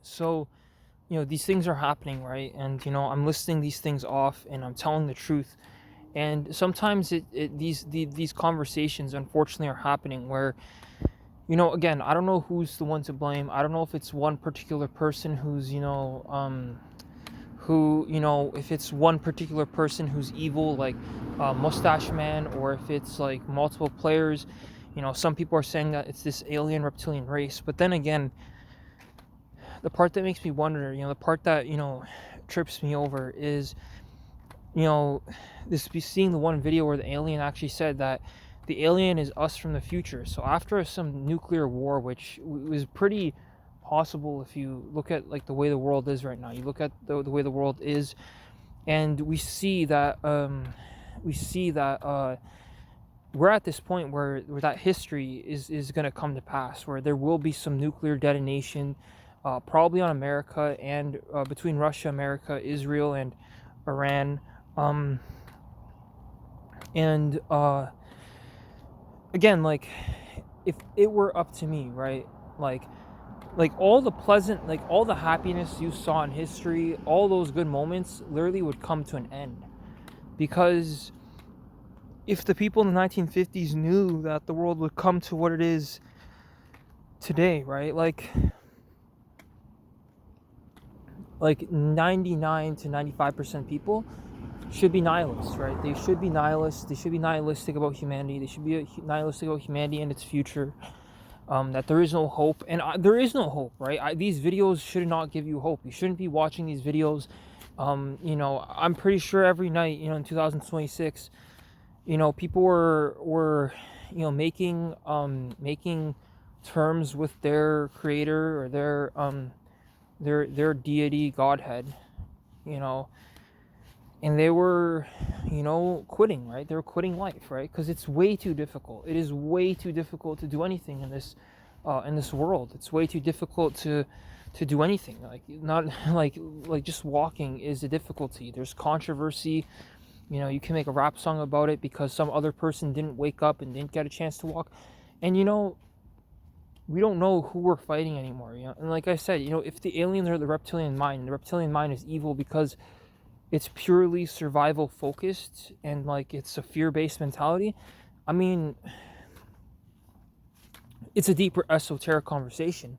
So, these things are happening, right? And, I'm listing these things off and I'm telling the truth. And sometimes these conversations, unfortunately, are happening where, again, I don't know who's the one to blame. I don't know if it's one particular person who's, if it's one particular person who's evil, like Mustache Man, or if it's like multiple players. Some people are saying that it's this alien reptilian race. But then again, the part that makes me wonder, the part that, trips me over is, you know, seeing the one video where the alien actually said that the alien is us from the future. So after some nuclear war, which was pretty possible if you look at like the way the world is right now, you look at the way the world is, and we see that we're at this point where that history is going to come to pass, where there will be some nuclear detonation, probably on America and between Russia, America, Israel, and Iran. Um, and Again, like, if it were up to me, right? Like, all the pleasant, like all the happiness you saw in history, all those good moments, literally would come to an end. Because if the people in the 1950s knew that the world would come to what it is today, right? Like 99 to 95% people should be nihilists, right? They should be nihilists. They should be nihilistic about humanity. They should be nihilistic about humanity and its future. That there is no hope, and there is no hope, right? These videos should not give you hope. You shouldn't be watching these videos. I'm pretty sure every night, in 2026, people were making terms with their creator or their deity, Godhead, you know, and they were, quitting, right? They were quitting life, right? Because it's way too difficult. It is way too difficult to do anything in this world. It's way too difficult to do anything. Like, not like just walking is a difficulty. There's controversy. You can make a rap song about it because some other person didn't wake up and didn't get a chance to walk. And we don't know who we're fighting anymore. And like I said, if the aliens are the reptilian mind, and the reptilian mind is evil because it's purely survival focused and like it's a fear-based mentality. I mean, it's a deeper esoteric conversation,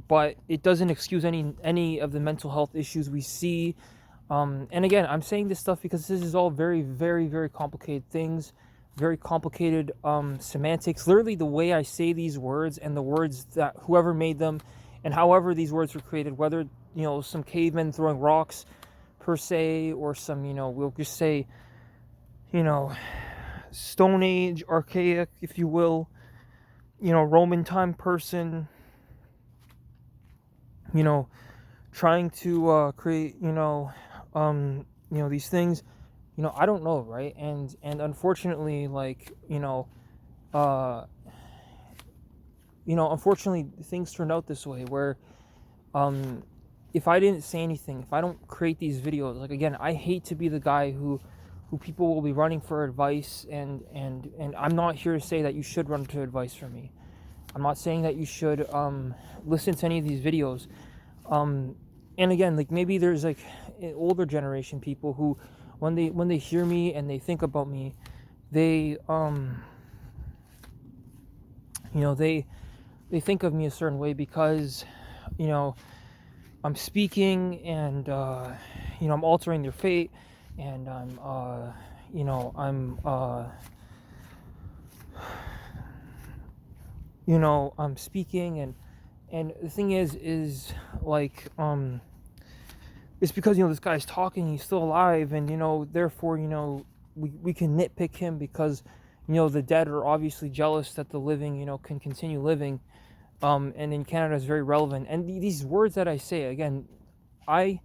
but it doesn't excuse any of the mental health issues we see. And again, I'm saying this stuff because this is all very, very, very complicated things, very complicated semantics. Literally, the way I say these words and the words that whoever made them, and however these words were created, whether some cavemen throwing rocks per se, or some we'll just say Stone Age, archaic, if you will, Roman time person, you know trying to create these things. I don't know, right? And unfortunately, like, uh unfortunately, things turned out this way where, if I didn't say anything, if I don't create these videos, like, again, I hate to be the guy who people will be running for advice, and I'm not here to say that you should run to advice from me. I'm not saying that you should listen to any of these videos. And again, like, maybe there's like older generation people who, when they hear me and they think about me, they they think of me a certain way because I'm speaking, and I'm altering their fate, and I'm speaking, and the thing is like, it's because this guy's talking, he's still alive, and therefore we can nitpick him because the dead are obviously jealous that the living can continue living. And in Canada is very relevant. And these words that I say, again, I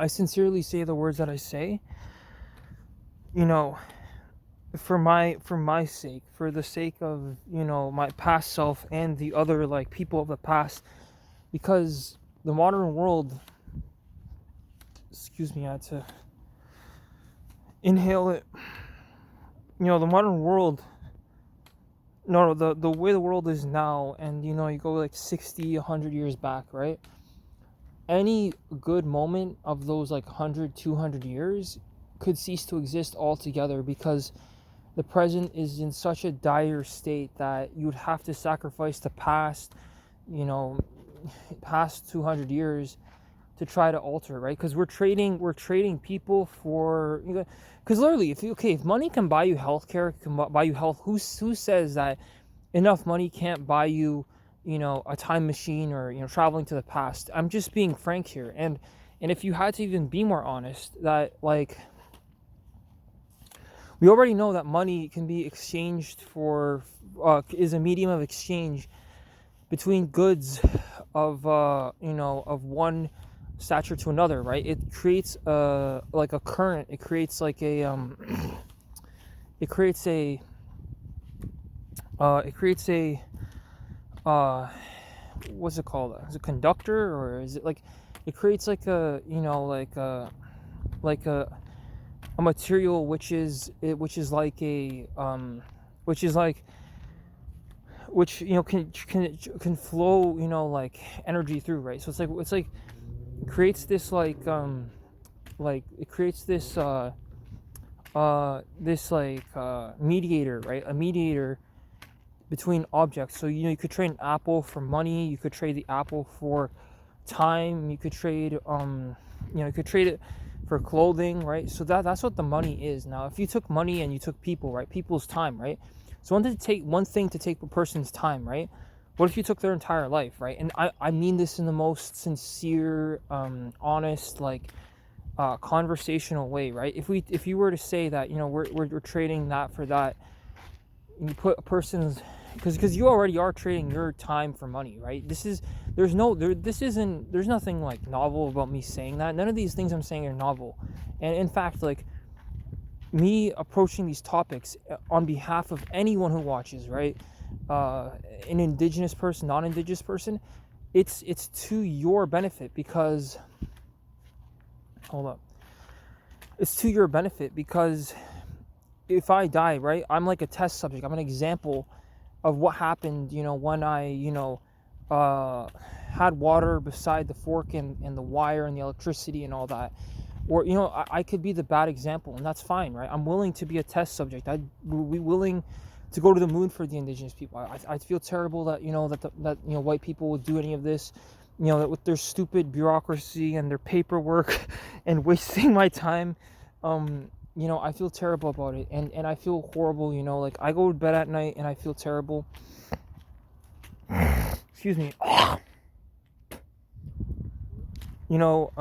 sincerely say the words that I say, for my sake, for the sake of my past self and the other, like, people of the past, because the modern world, excuse me, I had to inhale it. The modern world no, the way the world is now, and you know, you go like 60, 100 years back, right? Any good moment of those like 100, 200 years could cease to exist altogether, because the present is in such a dire state that you would have to sacrifice the past, you know, past 200 years to try to alter, right? Because we're trading people for, you know, because literally, if money can buy you healthcare, can buy you health, who says that enough money can't buy you, you know, a time machine, or you know, traveling to the past? I'm just being frank here, and if you had to even be more honest, that like, we already know that money can be exchanged for, is a medium of exchange between goods of, you know, of one stature to another, right? It creates like a current. It creates like a it creates a what's it called? Is it conductor, or is it like, it creates like a, you know, like a material which is like a which, you know, can flow, you know, like energy through, right? So it's like creates this like it creates this mediator, right? A mediator between objects. So you know, you could trade an apple for money, you could trade the apple for time, you could trade you know, you could trade it for clothing, right? So that's what the money is. Now, if you took money and you took people, right? People's time, right? So one thing to take a person's time, right? What if you took their entire life, right? And I mean this in the most sincere, honest, like conversational way, right? If you were to say that, you know, we're trading that for that, and you put a person's, because you already are trading your time for money, right? There's nothing like novel about me saying that. None of these things I'm saying are novel, and in fact, like, me approaching these topics on behalf of anyone who watches, right? An indigenous person, non-indigenous person, it's to your benefit, because hold up, it's to your benefit, because if I die, right, I'm like a test subject. I'm an example of what happened, you know, when I, you know, had water beside the fork and the wire and the electricity and all that. Or, you know, I could be the bad example, and that's fine, right? I'm willing to be a test subject. I'd be willing to go to the moon for the indigenous people. I feel terrible that, you know, that you know, white people would do any of this, you know, that with their stupid bureaucracy and their paperwork and wasting my time. You know, I feel terrible about it, and I feel horrible, you know, like, I go to bed at night and I feel terrible. Excuse me. You know,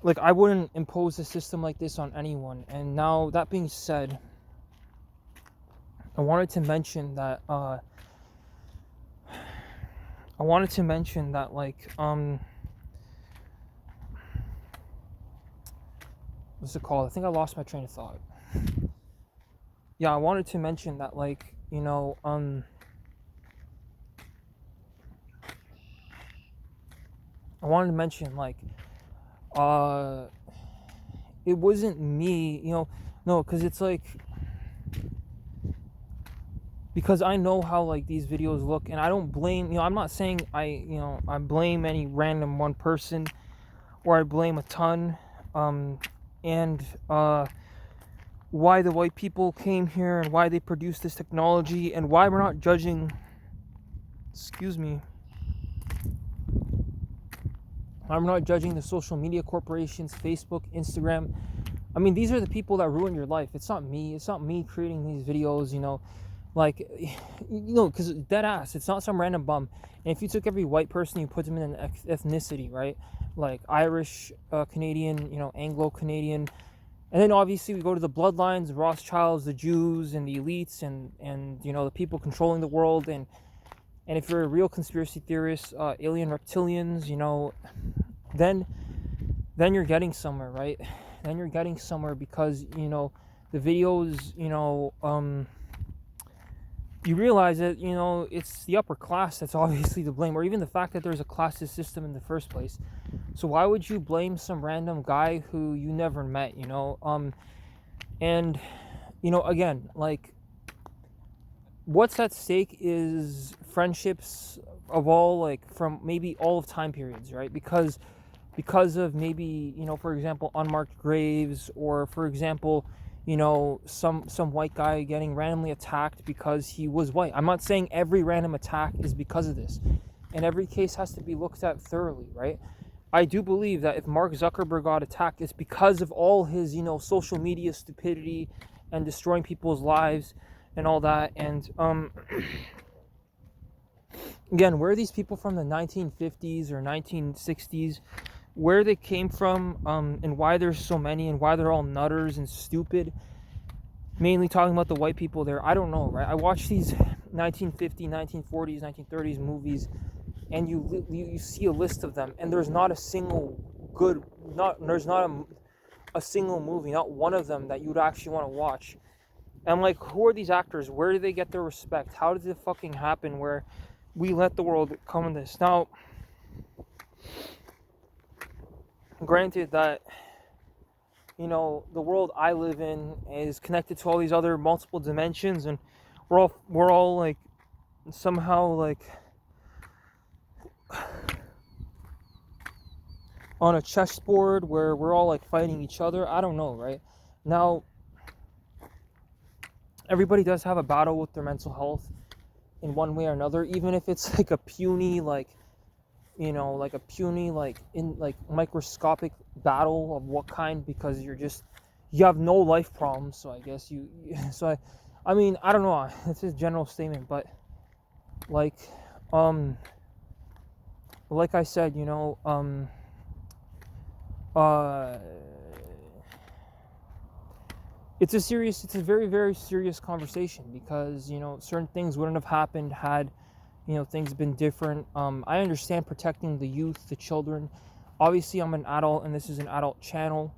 like, I wouldn't impose a system like this on anyone. And now, that being said, I wanted to mention that like, what's it called? I think I lost my train of thought. Yeah, I wanted to mention that, like, you know, I wanted to mention, like, it wasn't me, you know, no, because it's like, because I know how, like, these videos look, and I don't blame, you know, I'm not saying I blame any random one person, or I blame a ton, and why the white people came here, and why they produced this technology, and why we're not judging, excuse me, I'm not judging the social media corporations, Facebook, Instagram. I mean, these are the people that ruin your life. It's not me. It's not me creating these videos, you know, like, you know, because dead ass, it's not some random bum. And if you took every white person, you put them in an ethnicity, right? Like Irish, Canadian, you know, Anglo-Canadian. And then obviously we go to the bloodlines, the Rothschilds, the Jews, and the elites, and you know, the people controlling the world. And if you're a real conspiracy theorist, alien reptilians, you know, then you're getting somewhere, right? Then you're getting somewhere, because, you know, the videos, you know, you realize that, you know, it's the upper class that's obviously to blame, or even the fact that there's a classist system in the first place. So why would you blame some random guy who you never met, you know? And, you know, again, like, what's at stake is friendships of all, like, from maybe all of time periods, right? Because of maybe, for example, unmarked graves, or for example, some white guy getting randomly attacked because he was white. I'm not saying every random attack is because of this, and every case has to be looked at thoroughly, right? I do believe that if Mark Zuckerberg got attacked, it's because of all his, social media stupidity and destroying people's lives and all that. And again, where are these people from the 1950s or 1960s? Where they came from, and why there's so many, and why they're all nutters and stupid. Mainly talking about the white people there. I don't know, right? I watch these 1950s, 1940s, 1930s movies, and you see a list of them, and there's not a single a single movie, not one of them that you would actually want to watch. And I'm like, who are these actors? Where do they get their respect? How did it fucking happen where we let the world come in this? Now, granted that, the world I live in is connected to all these other multiple dimensions, and we're all like somehow like on a chessboard where we're all like fighting each other. I don't know, right? Now, everybody does have a battle with their mental health in one way or another, even if it's like a puny, like microscopic battle of what kind, because you have no life problems. So I guess I mean, I don't know, it's a general statement, but like I said, it's a very, very serious conversation, because, certain things wouldn't have happened had, things been different. I understand protecting the youth, the children. Obviously, I'm an adult, and this is an adult channel.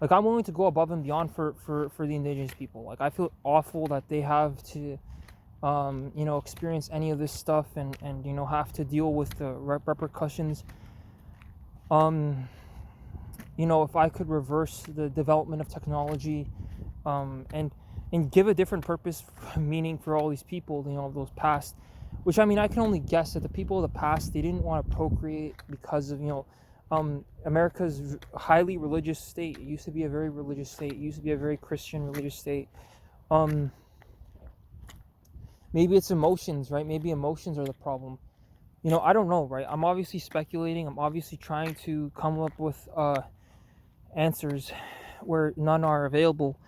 Like, I'm willing to go above and beyond for the indigenous people. Like, I feel awful that they have to, experience any of this stuff, and have to deal with the repercussions. If I could reverse the development of technology, and give a different purpose, meaning for all these people, those past, which, I mean, I can only guess that the people of the past, they didn't want to procreate because of, America's highly religious state. It used to be a very religious state. It used to be a very Christian religious state. Maybe it's emotions, right? Maybe emotions are the problem. I don't know, right? I'm obviously speculating. I'm obviously trying to come up with answers where none are available.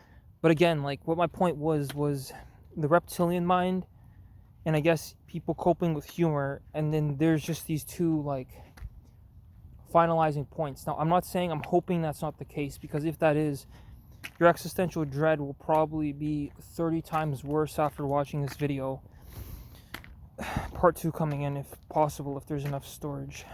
But again, like, what my point was the reptilian mind, and I guess people coping with humor, and then there's just these two, like, finalizing points. Now, I'm not saying, I'm hoping that's not the case, because if that is, your existential dread will probably be 30 times worse after watching this video. Part 2 coming in, if possible, if there's enough storage.